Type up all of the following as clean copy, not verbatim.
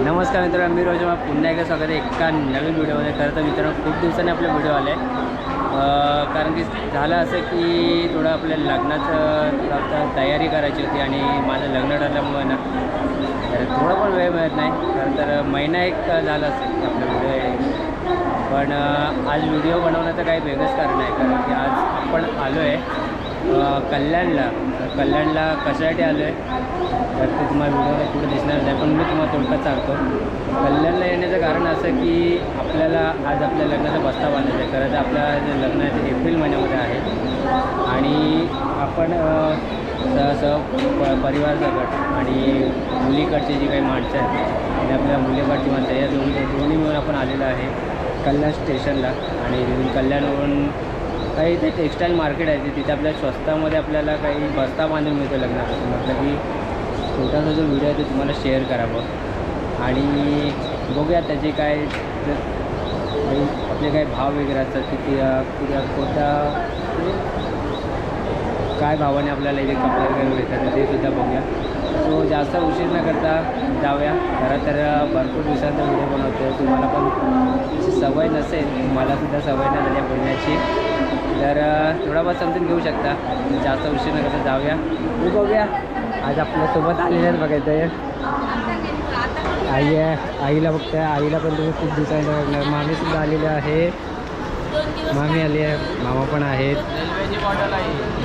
नमस्कार मित्रांनो, मी रोज पुन्हा एकदा स्वागत आहे एका नवीन व्हिडिओमध्ये. खरं तर मित्रांनो खूप दिवसांनी आपले व्हिडिओ आले कारण की झालं असं की थोडं आपल्या लग्नाचं तयारी करायची होती आणि माझं लग्न ठरल्यामुळे ना तर थोडा पण वेळ मिळत नाही. खरं तर महिना एक झाला असेल आपलं व्हिडिओ, पण आज व्हिडिओ बनवण्याचं काही वेगळंच कारण आहे. कारण की आज आपण आलो आहे कल्याणला कशासाठी आलो आहे तर ते तुम्हाला व्हिडिओला पुढे दिसणार नाही, पण मी तुम्हाला थोडक्यात सांगतो. कल्याणला येण्याचं कारण असं की आपल्याला आज आपल्या लग्नाचा बस्ता बांधायचा आहे. खरं तर आपल्या जे लग्न आहे ते एप्रिल महिन्यामध्ये आहे आणि आपण परिवारचा गट आणि मुलीकडची जी काही माणसं आहेत आणि आपल्या मुलीकडची माणसं या दोन्ही मिळून आपण आलेलं आहे कल्याण स्टेशनला. आणि कल्याणवरून काही ते टेक्स्टाईल मार्केट आहे तिथे आपल्या स्वस्तामध्ये आपल्याला काही बस्ता बांधून मिळतो लग्नापासून. म्हटलं की छोटासा जो व्हिडिओ आहे तो तुम्हाला शेअर करावं आणि बघूया त्याचे काय आपले काही भाव वगैरे असतात की कोणत्या काय भावाने आपल्याला इथे कपडे वगैरे मिळतात ते सुद्धा बघूया. सो जास्त उशीर न करता जाऊया. खरं तर भरपूर दिवसांचा व्हिडिओ बनवतो, तुम्हाला पण सवय नसेल, मलासुद्धा सवय नाही झाली बोलण्याची, तर थोडाफार समजून घेऊ शकता. जास्त उशीर न करता जाऊया. मी बघूया आज आपल्यासोबत आलेले आहेत बघायचं आई आहे, आईला बघताय. आईला पण तुम्ही खूप दिवसांचा बघणार. मामीसुद्धा आलेले आहे, मामी आली आहे, मामा पण आहेत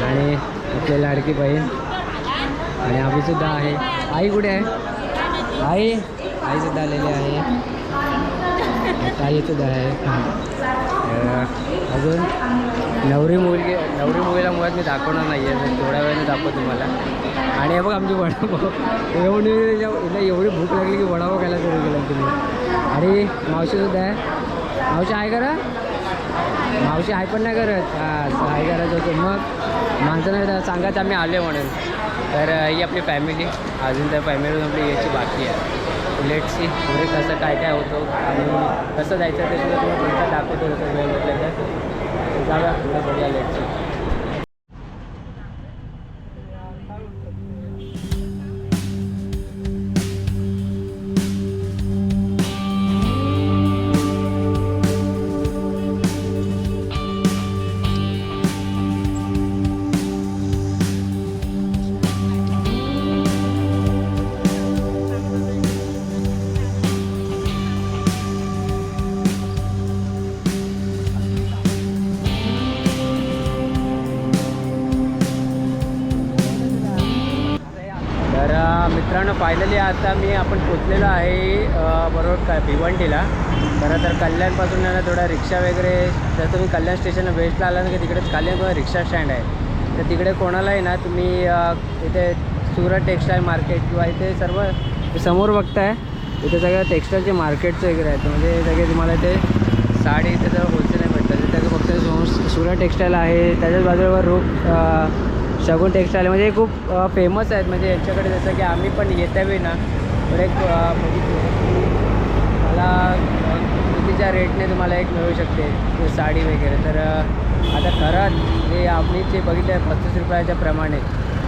आणि आपली लाडकी बहीण आणि आम्हीसुद्धा आहे. आई कुठे आहे? आईसुद्धा आलेली आहे, ताईसुद्धा आहे. अजून नवरी मुलीला मुळात मी दाखवणार नाही आहे, थोड्या वेळाने दाखवतो तुम्हाला. आणि हे बघ आमची वडापाव एवढी भूक लागली की वडापाव खायला सुरू केलं तुम्ही. आणि मावशीसुद्धा आहे. मावशी आहे करा, मावशी आहे पण नाही करत. हां आहे करायचं होतं. मग माणसांना सांगायचं आम्ही आले म्हणून. तर ही आपली फॅमिली, अजून त्या फॅमिलीतून आपली यायची बाकी आहे. लेटची पुढे कसं काय काय होतं आणि कसं जायचं ते सुद्धा तुम्हाला तुमच्या दाखवतो होतं वेळ म्हटलं तर जाऊया पुढे बघूया लेटची. मित्रांनो फायनली आता आपण पोचलेलो आहे बरोबर काय भिवंडीला. खरं तर कल्याणपासून ना थोडा रिक्षा वगैरे, जर तुम्ही कल्याण स्टेशनला वेस्टला आला ना की तिकडे कल्याण रिक्षा स्टँड आहे, तर तिकडे कोणालाही ना तुम्ही इथे सुरत टेक्स्टाईल मार्केट किंवा इथे सर्व समोर बघताय इथे सगळं टेक्स्टाईलचे मार्केटचं वगैरे आहेत. म्हणजे सगळे तुम्हाला इथे साडी इथे जर होलसेल भेटतात. तिथे फक्त सुरत टेक्स्टाईल आहे, त्याच्याच बाजूवर शगुन टेक्स्टाईल म्हणजे खूप फेमस आहेत. म्हणजे याच्याकडे जसं की आम्ही पण येत्यावेळी ना तर एक मला कितीच्या रेटने तुम्हाला एक मिळू शकते साडी वगैरे. तर आता खरंच हे आम्ही जे बघितलं 35 रुपयाच्या प्रमाणे,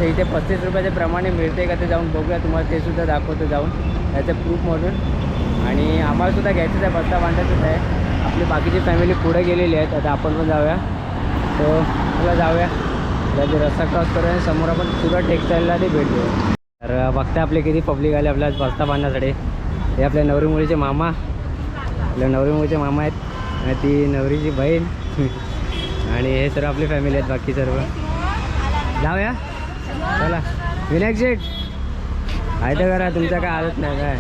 तर इथे 35 रुपयाच्या प्रमाणे मिळते का ते जाऊन बघूया. तुम्हाला ते सुद्धा दाखवतो जाऊन त्याचं प्रूफ म्हणून. आणि आम्हालासुद्धा घ्यायचंच आहे, बस्ता बांधायचंच आहे. आपली बाकीची फॅमिली पुढे गेलेली आहेत, आता आपण पण जाऊया. तो तुला जाऊया त्याचे रस्ता क्रॉस करूया आणि समोर आपण सुरत टेक्स्टाईलला ते भेट देऊ. तर बघता आपले किती पब्लिक आले आपल्या बस्ता बांधण्यासाठी. हे आपल्या नवरी मुलीचे मामा, आपल्या नवरी मुलीचे मामा आहेत आणि ती नवरीची बहीण आणि हे सर्व आपली फॅमिली आहेत बाकी सर्व. जाऊया चला. विनायक शेठ आहे तर करा, तुमचा काय आदत नाही काय.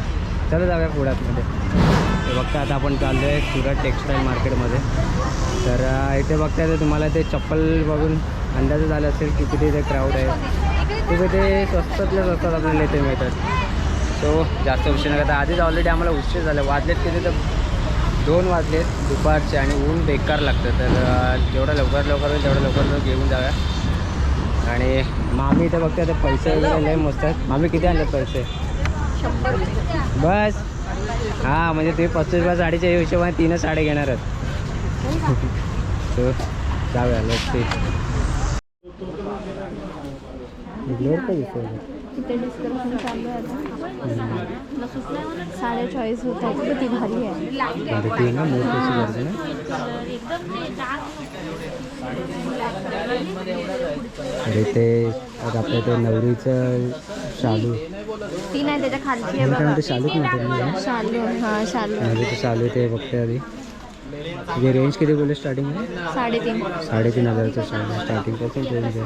चला जाऊया पुढ्यातमध्ये. बघता आता आपण चाललो आहे सुरत टेक्स्टाईल मार्केटमध्ये. तर इथे बघता येतं तुम्हाला ते चप्पल बघून अंदाज झाला असेल की किती इथे क्राऊड आहे. तिथे ते स्वस्तातल्या स्वस्तात आपल्याला इथे मिळतात. सो जास्त उशीर न करता, आधीच ऑलरेडी आम्हाला उशीर झाला, वाजलेत किती तर 2 वाजलेत दुपारचे आणि ऊन बेकार लागतं. तर जेवढं लवकर होईल तेवढं लवकर घेऊन जाऊया. आणि मामी इथे बघते आता पैसे वगैरे लय मस्त आहेत. मामी किती आणलेत पैसे? 100 रुपये बस. हां म्हणजे तुम्ही 35 रुपया साडीच्या हिशोबाने 3 साड्या घेणार आहेत. सो जाऊया लेट्स सी. तिथे डिस्कशन चालू आहे आता. 44.5 होत आहे. किती भारी आहे. भारती आहे ना मोठी करते ना. अरे ते आता आपल्या ते नवरीचं शालू ती नाही त्याच्या खालची आहे काय बघा. म्हणते शालूच म्हणते शालू. हां शालू. नवरीचं शालू ते बघते आधी. तुझी रेंज किती बोलले स्टार्टिंग आहे? 3.5. 3,500चं शालू स्टार्टिंगपासून रेंज आहे.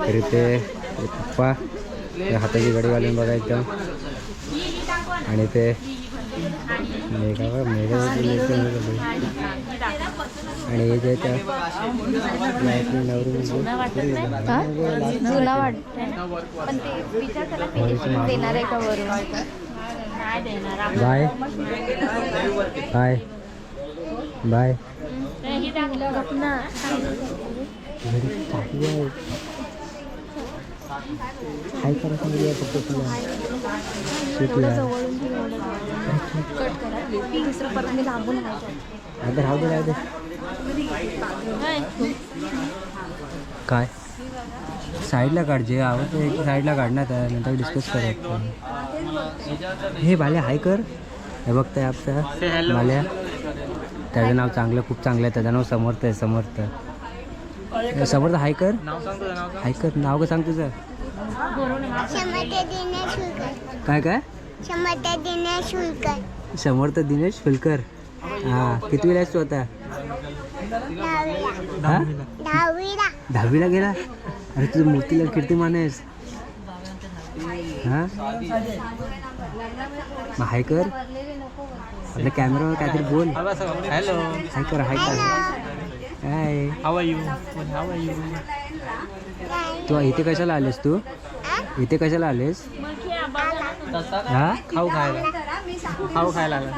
तरी ते पप्पा ते हाताची घडी घालून बघा एकदम. आणि ते मेघा आणि हे जे त्या नवरी जुना वाटतंय पण ते विचार त्याला फिनिशिंग देणार आहे का वरून. बाय बाय बाय काय करा सांगितलं फक्त तुला शिकला जवळून कट करा. दुसरं परत मी लांबून आता राहू दे काय साईडला काढ जे आवडतं एक साईडला काढणार नंतर डिस्कस करत. हे बाल्या हाय कर. हे बघताय आपल्या बाल्या त्याचं नाव चांगलं खूप चांगलं आहे. त्याचं नाव समर्थ आहे. समर्थ हाय कर. हाय कर नाव का सांग तुझं. काय काय समर्थ दिनेश फुलकर. हां कितवीला आहेस तू आता. हां 10वीला गेला. अरे तुझं मूर्तीला कीर्तिमान आहेस. हां मग हाय कर. आपल्या कॅमेरावर काहीतरी बोल. हॅलो हाय कर हाय कर. काय हाव आर यू तू इथे कशाला आलेस. तू इथे कशाला आलेस. हां खाऊ खायला आला.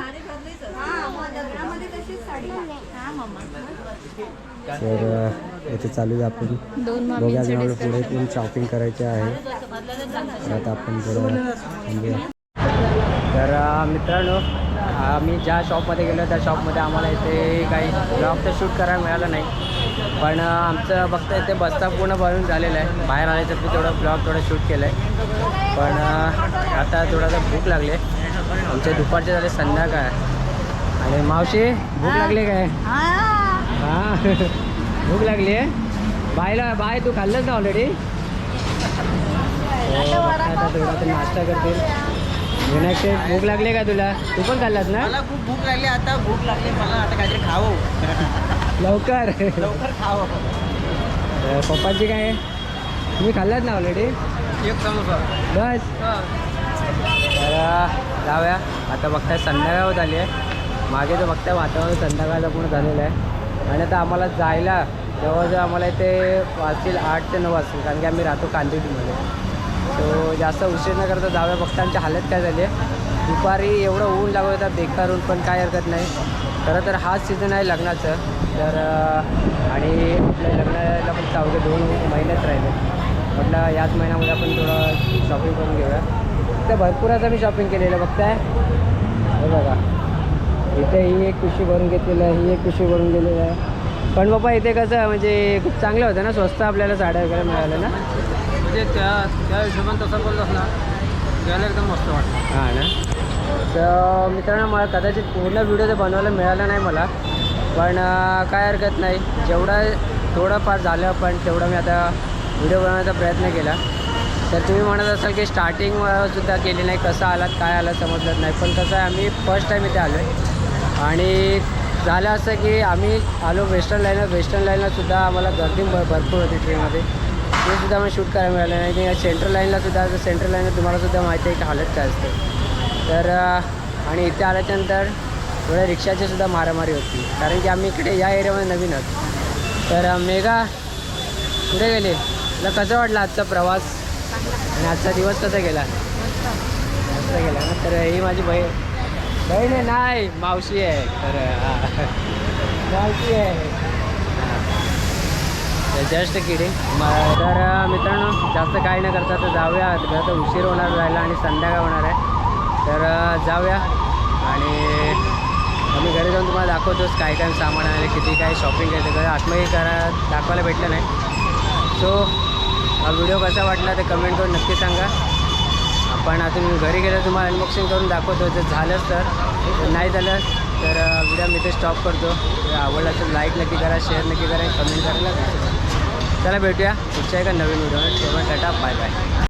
तर इथे चालू आहे. आपण बघा जणांना पुढे पण शॉपिंग करायचे आहे. तर आता आपण थोडं थांबूया. तर मित्रांनो आम्ही ज्या शॉपमध्ये गेलो त्या शॉपमध्ये आम्हाला इथे काही ब्लॉग तर शूट करायला मिळालं नाही. पण आमचं बघता इथे बस्ता पूर्ण भरून झालेलं आहे. बाहेर आल्याचं मी थोडं ब्लॉग शूट केलं आहे. पण आता थोडासा भूक लागली आहे. आमचे दुपारचे झाले संध्याकाळ. आणि मावशी भूक लागली काय. हां भूक लागली आहे. बाय तू खाल्लंच ना ऑलरेडी. आता थोडा नाश्ता करतील. विनायक भूक लागली का तुला. तू पण खाल्लास ना. मला खूप भूक लागली. आता भूक लागली मला. आता काहीतरी खावं लवकर खावं. पप्पाची काय आहे. तुम्ही खाल्लात ना ऑलरेडी. एक समोसा बस. तर जाऊया. आता बघताय संध्याकाळ होत आली आहे. मागे तर बघताय वातावरण संध्याकाळचं पूर्ण झालेलं आहे. आणि आता आम्हाला जायला जवळजवळ आम्हाला इथे वाजतील 8 ते 9 वाजतील. कारण की आम्ही राहतो कांदिवलीमध्ये. तो जास्त उशीर न करता जाऊया. बघता आमची हालत काय झाली आहे. दुपारी एवढं ऊन लागत होतं बेकार ऊन. पण काय हरकत नाही. खरं तर हाच सीझन आहे लग्नाचं. तर आणि आपल्या लग्नाला पण 2 महिन्यात राहिले. म्हटलं याच महिन्यामध्ये आपण थोडं शॉपिंग करून घेऊया. तर भरपूर आता मी शॉपिंग केलेलं बघताय. हे बघा इथे ही एक पिशवी भरून घेतलेलं आहे. ही एक पिशवी भरून गेलेलं आहे. पण बाबा इथे कसं म्हणजे खूप चांगलं होतं ना. स्वस्त आपल्याला साड्या वगैरे मिळाल्या ना. म्हणजे त्या हिशोबाने तसं बोलतोस ना त्याला एकदम मस्त वाटतं. हां ना. तर मित्रांनो मला कदाचित पूर्ण व्हिडिओ तर बनवायला मिळाला नाही मला. पण काय हरकत नाही. जेवढं थोडंफार झालं पण तेवढं मी आता व्हिडिओ बनवण्याचा प्रयत्न केला. तर तुम्ही म्हणत असाल की स्टार्टिंगसुद्धा केली नाही. कसं आलात काय आलं समजलं नाही. पण कसं आहे आम्ही फर्स्ट टाईम इथे आलो आहे. आणि झालं असं की आम्ही आलो वेस्टर्न लाईनलासुद्धा आम्हाला गर्दी भरपूर होती ट्रेनमध्ये. ते सुद्धा आम्हाला शूट करायला मिळालं नाही. की सेंट्रल लाईनलासुद्धा सेंट्रल लाईनला तुम्हालासुद्धा माहिती आहे की हालत काय असते. तर आणि इथे आल्याच्यानंतर थोड्या रिक्षाचीसुद्धा मारामारी होती. कारण की आम्ही इकडे या एरियामध्ये नवीनच. तर मेघा कुठे गेले. तुला कसं वाटलं आजचा प्रवास आणि आजचा दिवस कसा गेला. मस्त गेला ना. तर ही माझी बहीण आहे. नाही मावशी आहे. तर मावशी आहे. Just kidding. तर मित्रांनो जास्त काही न करता तर जाऊया. तर उशीर होणार जायला आणि संध्याकाळ होणार आहे. तर जाऊया. आणि आम्ही घरी जाऊन तुम्हाला दाखवतोच काय काय सामान आले किती काय शॉपिंग केलं. तर आतमध्ये दाखवायला भेटलं नाही. सो हा व्हिडिओ कसा वाटला ते कमेंट करून नक्की सांगा. आपण अजून घरी गेलं तुम्हाला अनबॉक्सिंग करून दाखवतो. जर झालंच तर नाही झालं तर व्हिडिओ मी ते स्टॉप करतो. आवडला तर लाईक नक्की करा, शेअर नक्की करा, कमेंट करायला विसरू नका. चला भेटूया पुढच्या एका नवीन व्हिडिओ. Tata bye bye.